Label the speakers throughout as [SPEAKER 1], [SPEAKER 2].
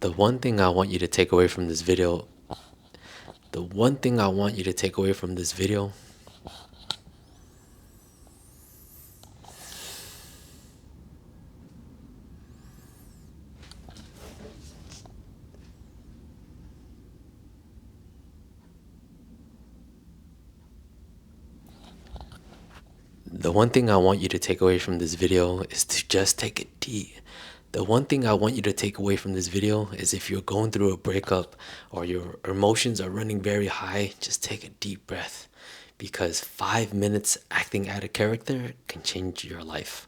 [SPEAKER 1] The one thing I want you to take away from this video, the one thing I want you to take away from this video, the one thing I want you to take away from this video is to just take it deep. The one thing I want you to take away from this video is if you're going through a breakup or your emotions are running very high, just take a deep breath because 5 minutes acting out of character can change your life.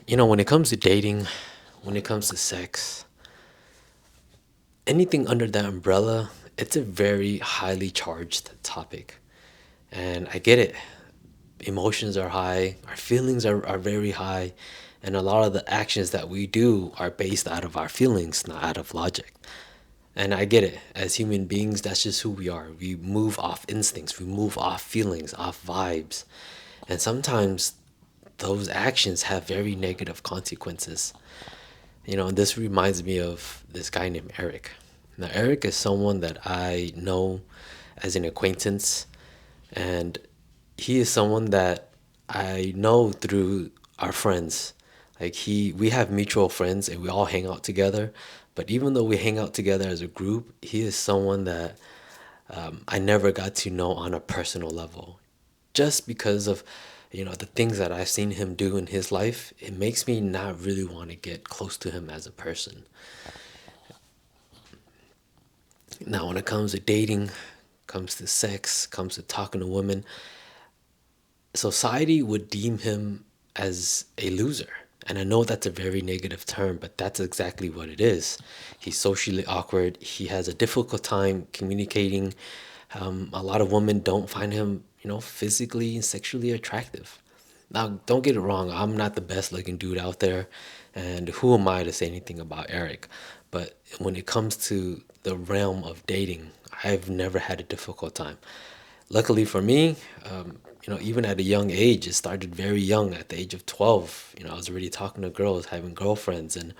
[SPEAKER 1] You know, when it comes to dating, when it comes to sex, anything under that umbrella, it's a very highly charged topic. And I get it. Emotions are high, our feelings are very high, and a lot of the actions that we do are based out of our feelings, not out of logic. And I get it. As human beings, that's just who we are. We move off instincts, we move off feelings, off vibes. And sometimes those actions have very negative consequences. You know, and this reminds me of this guy named Eric. Now, Eric is someone that I know as an acquaintance, and he is someone that I know through our friends. Like we have mutual friends and we all hang out together. But even though we hang out together as a group, he is someone that I never got to know on a personal level. Just because of, the things that I've seen him do in his life, it makes me not really want to get close to him as a person. Now, when it comes to dating, comes to sex, comes to talking to women, society would deem him as a loser. And I know that's a very negative term, but that's exactly what it is. He's socially awkward. He has a difficult time communicating. A lot of women don't find him, physically and sexually attractive. Now, don't get it wrong. I'm not the best looking dude out there. And who am I to say anything about Eric? But when it comes to the realm of dating, I've never had a difficult time. Luckily for me, even at a young age, it started very young. At the age of 12, I was already talking to girls, having girlfriends, and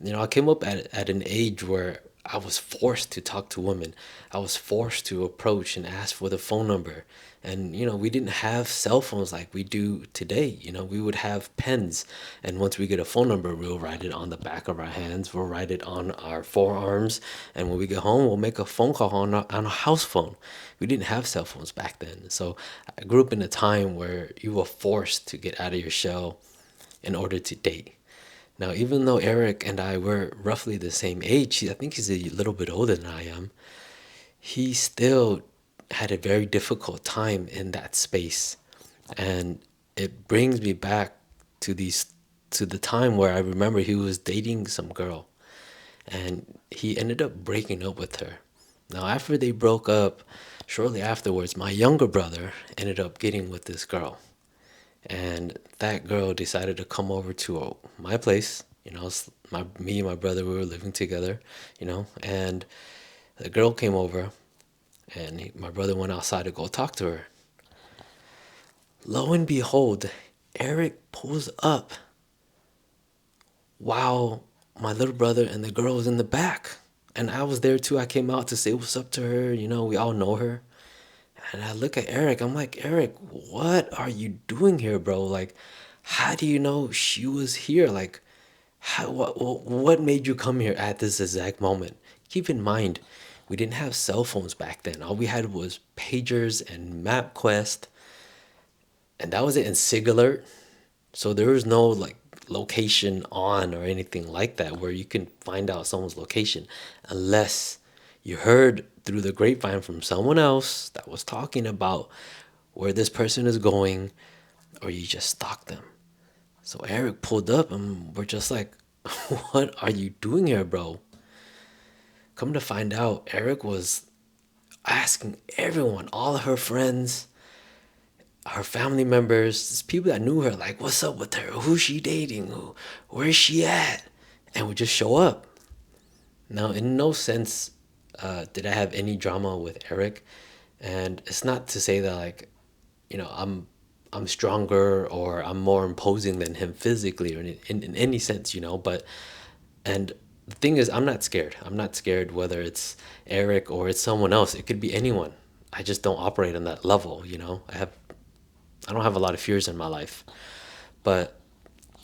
[SPEAKER 1] I came up at an age where I was forced to talk to women. I was forced to approach and ask for the phone number. And, we didn't have cell phones like we do today. We would have pens. And once we get a phone number, we'll write it on the back of our hands. We'll write it on our forearms. And when we get home, we'll make a phone call on a house phone. We didn't have cell phones back then. So I grew up in a time where you were forced to get out of your shell in order to date. Now, even though Eric and I were roughly the same age, I think he's a little bit older than I am, he still had a very difficult time in that space. And it brings me back to the time where I remember he was dating some girl and he ended up breaking up with her. Now, after they broke up, shortly afterwards, my younger brother ended up getting with this girl. And that girl decided to come over to my place. Me and my brother, we were living together, and the girl came over, and my brother went outside to go talk to her. Lo and behold, Eric pulls up while my little brother and the girl was in the back. And I was there too. I came out to say what's up to her. We all know her. And I look at Eric. I'm like, Eric, what are you doing here, bro? Like, how do you know she was here? Like, what made you come here at this exact moment? Keep in mind, we didn't have cell phones back then. All we had was pagers and MapQuest, and that was it, and Sig Alert. So there was no like location on or anything like that where you can find out someone's location unless you heard through the grapevine from someone else that was talking about where this person is going, or you just stalk them. So Eric pulled up and we're just like, what are you doing here, bro? Come to find out, Eric was asking everyone, all of her friends, her family members, people that knew her, like, what's up with her? Who's she dating? Where's she at? And would just show up. Now, in no sense did I have any drama with Eric. And it's not to say that, like, I'm stronger or I'm more imposing than him physically or in any sense, but And the thing is, I'm not scared. I'm not scared whether it's Eric or it's someone else. It could be anyone. I just don't operate on that level, you know? I don't have a lot of fears in my life. But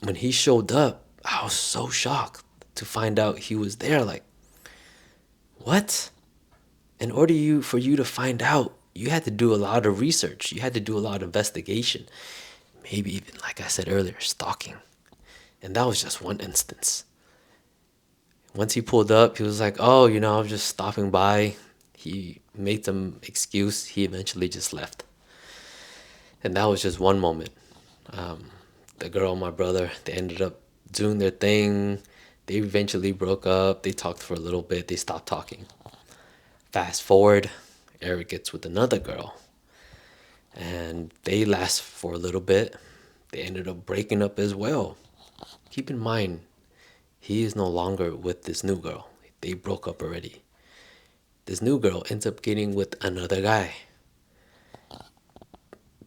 [SPEAKER 1] when he showed up, I was so shocked to find out he was there. Like, what? In order for you to find out, you had to do a lot of research. You had to do a lot of investigation. Maybe even, like I said earlier, stalking. And that was just one instance. Once he pulled up, he was like, "Oh, I was just stopping by." He made some excuse. He eventually just left. And that was just one moment. The girl and my brother, they ended up doing their thing. They eventually broke up. They talked for a little bit. They stopped talking. Fast forward, Eric gets with another girl. And they last for a little bit. They ended up breaking up as well. Keep in mind, he is no longer with this new girl. They broke up already. This new girl ends up getting with another guy.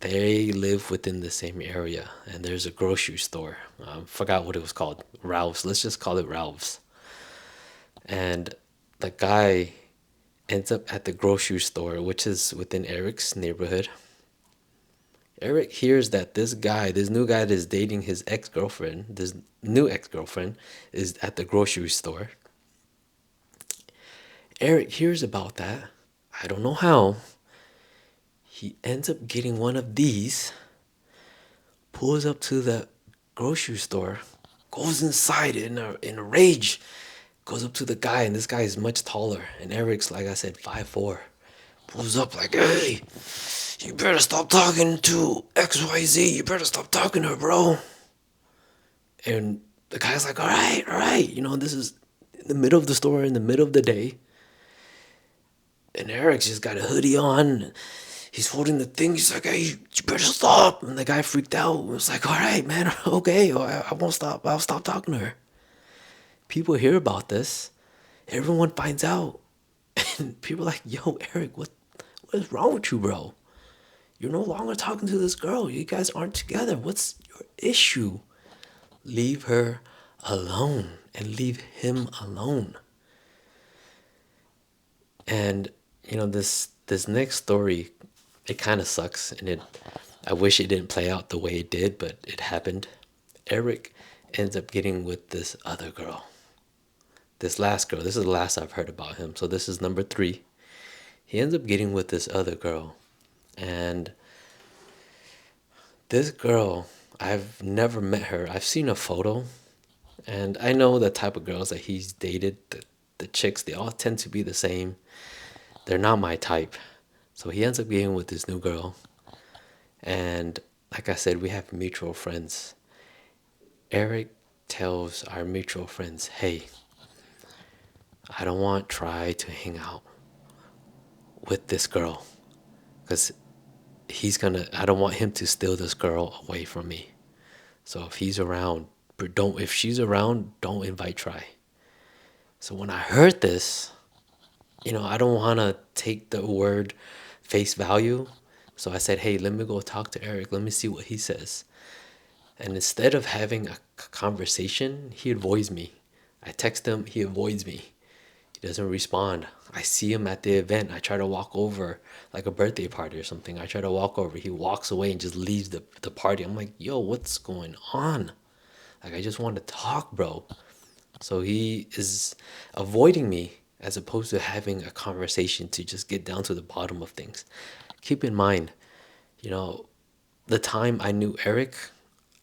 [SPEAKER 1] They live within the same area, and there's a grocery store. Forgot what it was called. Ralph's. Let's just call it Ralph's. And the guy ends up at the grocery store, which is within Eric's neighborhood. Eric hears that this new guy that is dating his ex-girlfriend, this new ex-girlfriend, is at the grocery store. Eric hears about that. I don't know how. He ends up getting one of these, pulls up to the grocery store, goes inside in a rage, goes up to the guy, and this guy is much taller. And Eric's, like I said, 5'4". Pulls up like, "Hey, you better stop talking to XYZ. You better stop talking to her, bro." And the guy's like, "All right, all right." This is in the middle of the store, in the middle of the day. And Eric's just got a hoodie on. He's holding the thing. He's like, "Hey, you better stop." And the guy freaked out. It was like, "All right, man. Okay. I won't stop. I'll stop talking to her." People hear about this. Everyone finds out. And people are like, "Yo, Eric, what is wrong with you, bro? You're no longer talking to this girl. You guys aren't together. What's your issue? Leave her alone and leave him alone." And this next story, it kind of sucks, and I wish it didn't play out the way it did, but it happened. Eric ends up getting with this other girl. This last girl. This is the last I've heard about him. So this is number 3. He ends up getting with this other girl. And this girl, I've never met her. I've seen a photo, and I know the type of girls that he's dated. The chicks, they all tend to be the same. They're not my type. So he ends up getting with this new girl. And like I said, we have mutual friends. Eric tells our mutual friends, "Hey, I don't want Try to hang out with this girl, because I don't want him to steal this girl away from me. So if he's around, if she's around, don't invite Try." So when I heard this, I don't want to take the word face value. So I said, "Hey, let me go talk to Eric. Let me see what he says." And instead of having a conversation, he avoids me. I text him, he avoids me. He doesn't respond. I see him at the event. I try to walk over, like a birthday party or something. I try to walk over. He walks away and just leaves the party. I'm like, "Yo, what's going on? Like, I just want to talk, bro." So he is avoiding me as opposed to having a conversation to just get down to the bottom of things. Keep in mind, you know, the time I knew Eric,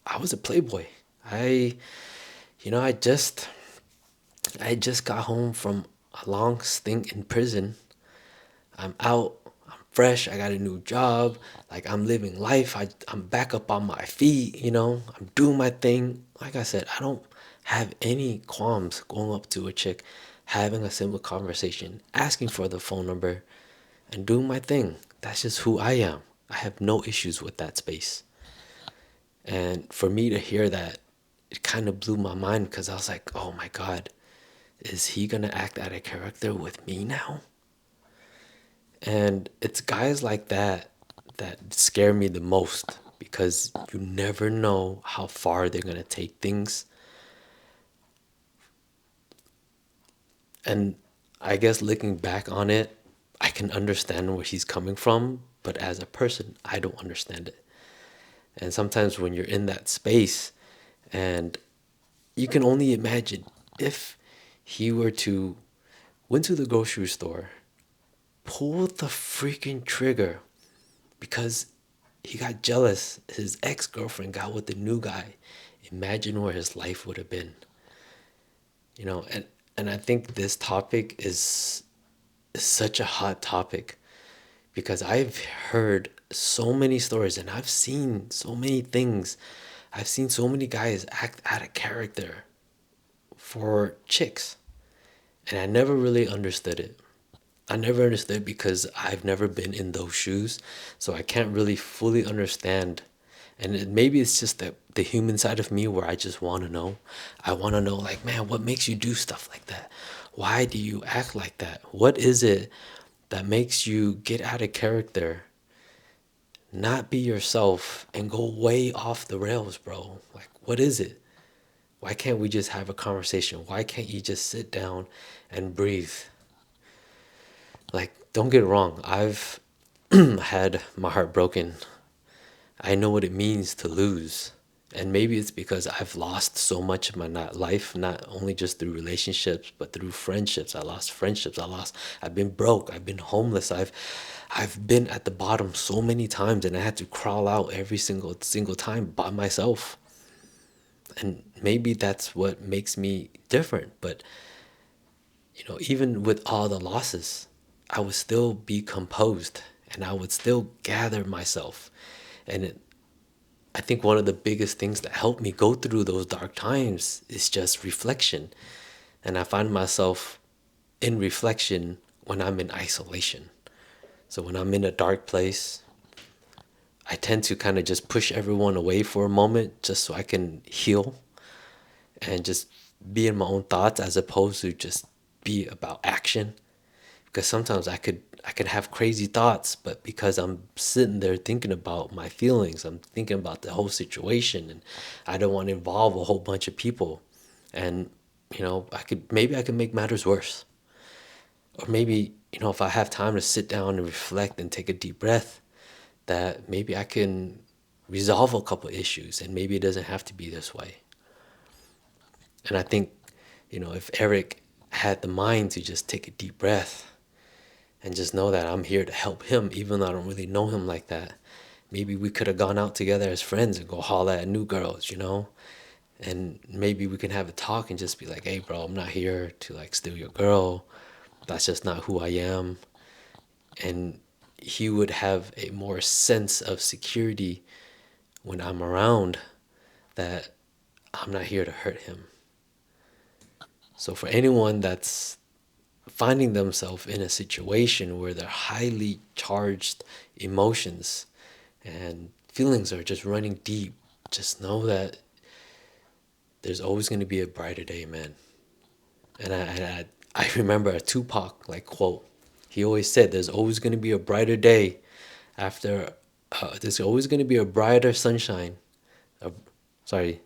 [SPEAKER 1] I was a playboy. I, you know, I just got home from a long stint in prison. I'm out, I'm fresh, I got a new job, like I'm living life, I'm back up on my feet, I'm doing my thing. Like I said, I don't have any qualms going up to a chick, having a simple conversation, asking for the phone number, and doing my thing. That's just who I am. I have no issues with that space. And for me to hear that, it kind of blew my mind, because I was like, oh my God, is he gonna act out of character with me now? And it's guys like that that scare me the most, because you never know how far they're gonna take things And I guess looking back on it, I can understand where he's coming from, but as a person, I don't understand it. And sometimes when you're in that space, and you can only imagine if he were to went to the grocery store, pulled the freaking trigger because he got jealous his ex-girlfriend got with the new guy. Imagine where his life would have been. And I think this topic is such a hot topic because I've heard so many stories and I've seen so many things. I've seen so many guys act out of character for chicks, and I never really understood it. I never understood because I've never been in those shoes, so I can't really fully understand. And maybe it's just the human side of me where I just want to know. I want to know, like, man, what makes you do stuff like that? Why do you act like that? What is it that makes you get out of character, not be yourself, and go way off the rails, bro? Like, what is it? Why can't we just have a conversation? Why can't you just sit down and breathe? Like, don't get it wrong. I've had my heart broken. I know what it means to lose. And maybe it's because I've lost so much of my life, not only just through relationships, but through friendships. I lost friendships. I've been broke. I've been homeless. I've been at the bottom so many times and I had to crawl out every single time by myself. And maybe that's what makes me different. But even with all the losses, I would still be composed and I would still gather myself. And I think one of the biggest things that helped me go through those dark times is just reflection. And I find myself in reflection when I'm in isolation. So when I'm in a dark place, I tend to kind of just push everyone away for a moment just so I can heal and just be in my own thoughts as opposed to just be about action. Because sometimes I could have crazy thoughts, but because I'm sitting there thinking about my feelings, I'm thinking about the whole situation, and I don't want to involve a whole bunch of people. And I could make matters worse. Or maybe if I have time to sit down and reflect and take a deep breath, that maybe I can resolve a couple issues, and maybe it doesn't have to be this way. And I think if Eric had the mind to just take a deep breath and just know that I'm here to help him, even though I don't really know him like that. Maybe we could have gone out together as friends and go holler at new girls. And maybe we can have a talk and just be like, hey, bro, I'm not here to like steal your girl. That's just not who I am. And he would have a more sense of security when I'm around that I'm not here to hurt him. So for anyone that's finding themselves in a situation where they're highly charged emotions and feelings are just running deep, just know that there's always going to be a brighter day, man. And I remember a Tupac like quote. He always said, "There's always going to be a brighter day after. There's always going to be a brighter sunshine." Uh, Sorry,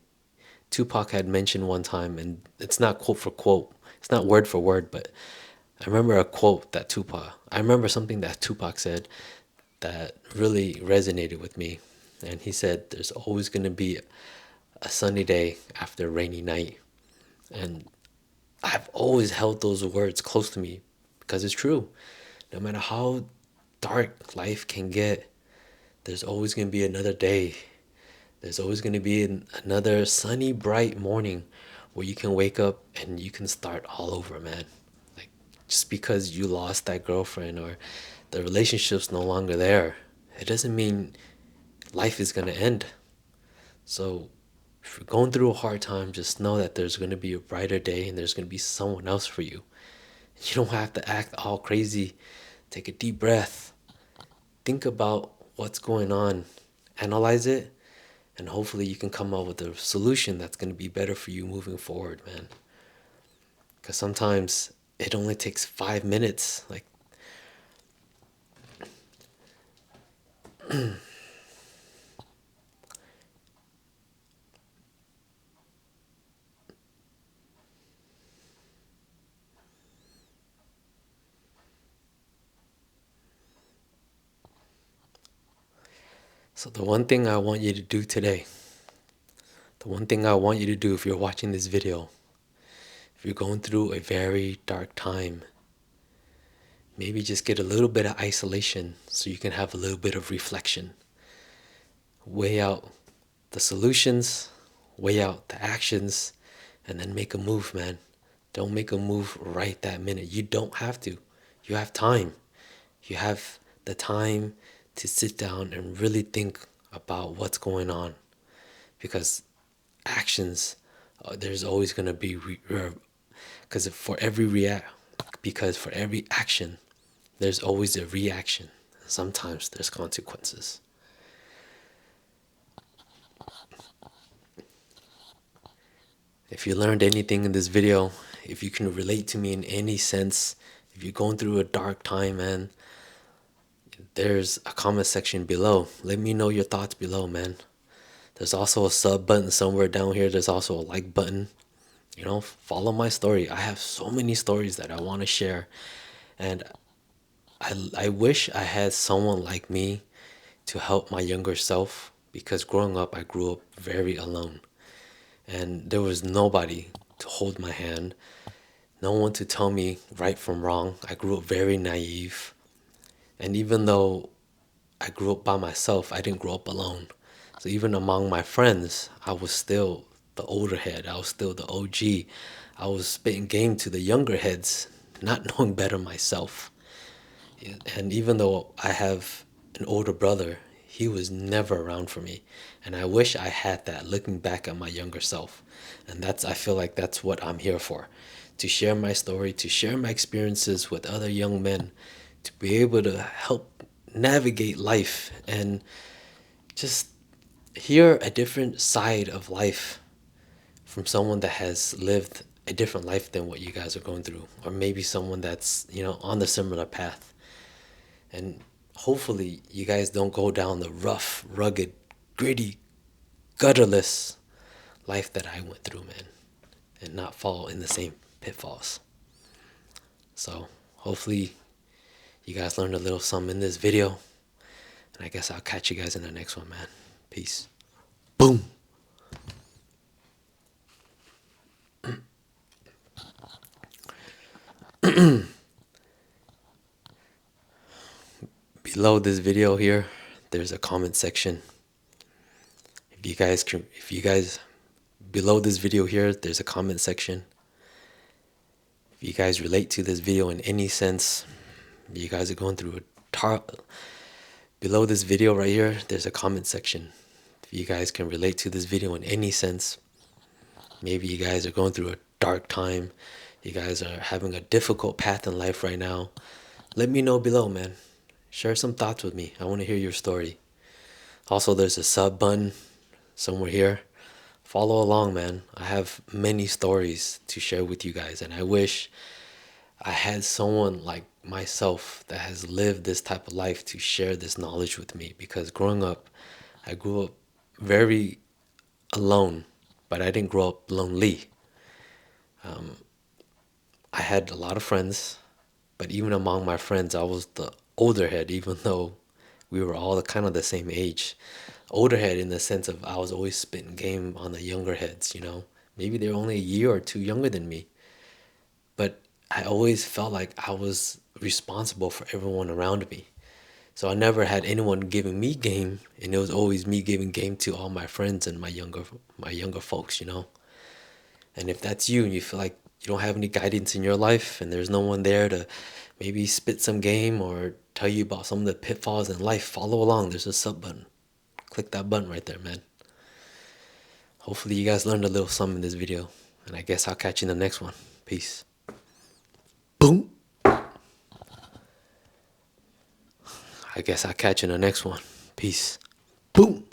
[SPEAKER 1] Tupac had mentioned one time, and it's not quote for quote. It's not word for word, but I remember a quote that Tupac. I remember something that Tupac said that really resonated with me. And he said, there's always going to be a sunny day after a rainy night. And I've always held those words close to me because it's true. No matter how dark life can get, there's always going to be another day. There's always going to be another sunny, bright morning where you can wake up and you can start all over, man. Like, just because you lost that girlfriend or the relationship's no longer there, it doesn't mean life is going to end. So if you're going through a hard time, just know that there's going to be a brighter day and there's going to be someone else for you. You don't have to act all crazy. Take a deep breath. Think about what's going on. Analyze it. And hopefully you can come up with a solution that's going to be better for you moving forward, man. Because sometimes it only takes 5 minutes. Like, So the one thing I want you to do today, the one thing I want you to do if you're watching this video, if you're going through a very dark time, maybe just get a little bit of isolation so you can have a little bit of reflection. Weigh out the solutions, weigh out the actions, and then make a move, man. Don't make a move right that minute. You don't have to. You have time. You have the time to sit down and really think about what's going on. Because actions, there's always going to be, because for every because for every action, there's always a reaction. Sometimes there's consequences. If you learned anything in this video, if you can relate to me in any sense, if you're going through a dark time, man, there's a comment section below. Let me know your thoughts below, man. There's also a sub button somewhere down here. There's also a like button. You know, follow my story. I have so many stories that I want to share. And I wish I had someone like me to help my younger self, because growing up, I grew up very alone. And there was nobody to hold my hand, no one to tell me right from wrong. I grew up very naive. And even though I grew up by myself, I didn't grow up alone. So even among my friends, I was still the older head. I was still the OG. I was spitting game to the younger heads, not knowing better myself. And even though I have an older brother, he was never around for me. And I wish I had that, looking back at my younger self. And I feel like that's what I'm here for. To share my story, to share my experiences with other young men, to be able to help navigate life and just hear a different side of life from someone that has lived a different life than what you guys are going through, or maybe someone that's, on the similar path. And hopefully you guys don't go down the rough, rugged, gritty, gutterless life that I went through, man, and not fall in the same pitfalls. So hopefully you guys learned a little something in this video, and I guess I'll catch you guys in the next one, man. Peace. Boom. Below this video here, there's a comment section. Below this video here, there's a comment section. If you guys relate to this video in any sense, you guys are going through below this video right here, there's a comment section. If you guys can relate to this video in any sense, maybe you guys are going through a dark time, you guys are having a difficult path in life right now, let me know below, man. Share some thoughts with me. I want to hear your story. Also, there's a sub button somewhere here. Follow along, man. I have many stories to share with you guys, and I wish I had someone like myself that has lived this type of life to share this knowledge with me, because growing up, I grew up very alone, but I didn't grow up lonely. I had a lot of friends, but even among my friends, I was the older head, even though we were all kind of the same age. Older head in the sense of I was always spitting game on the younger heads. Maybe they're only a year or two younger than me. But I always felt like I was responsible for everyone around me. So I never had anyone giving me game, and it was always me giving game to all my friends and my younger folks. And if that's you and you feel like you don't have any guidance in your life and there's no one there to maybe spit some game or tell you about some of the pitfalls in life, follow along. There's a sub button. Click that button right there, man. Hopefully you guys learned a little something in this video, and I guess I'll catch you in the next one. Peace. Boom. I guess I'll catch you in the next one. Peace. Boom.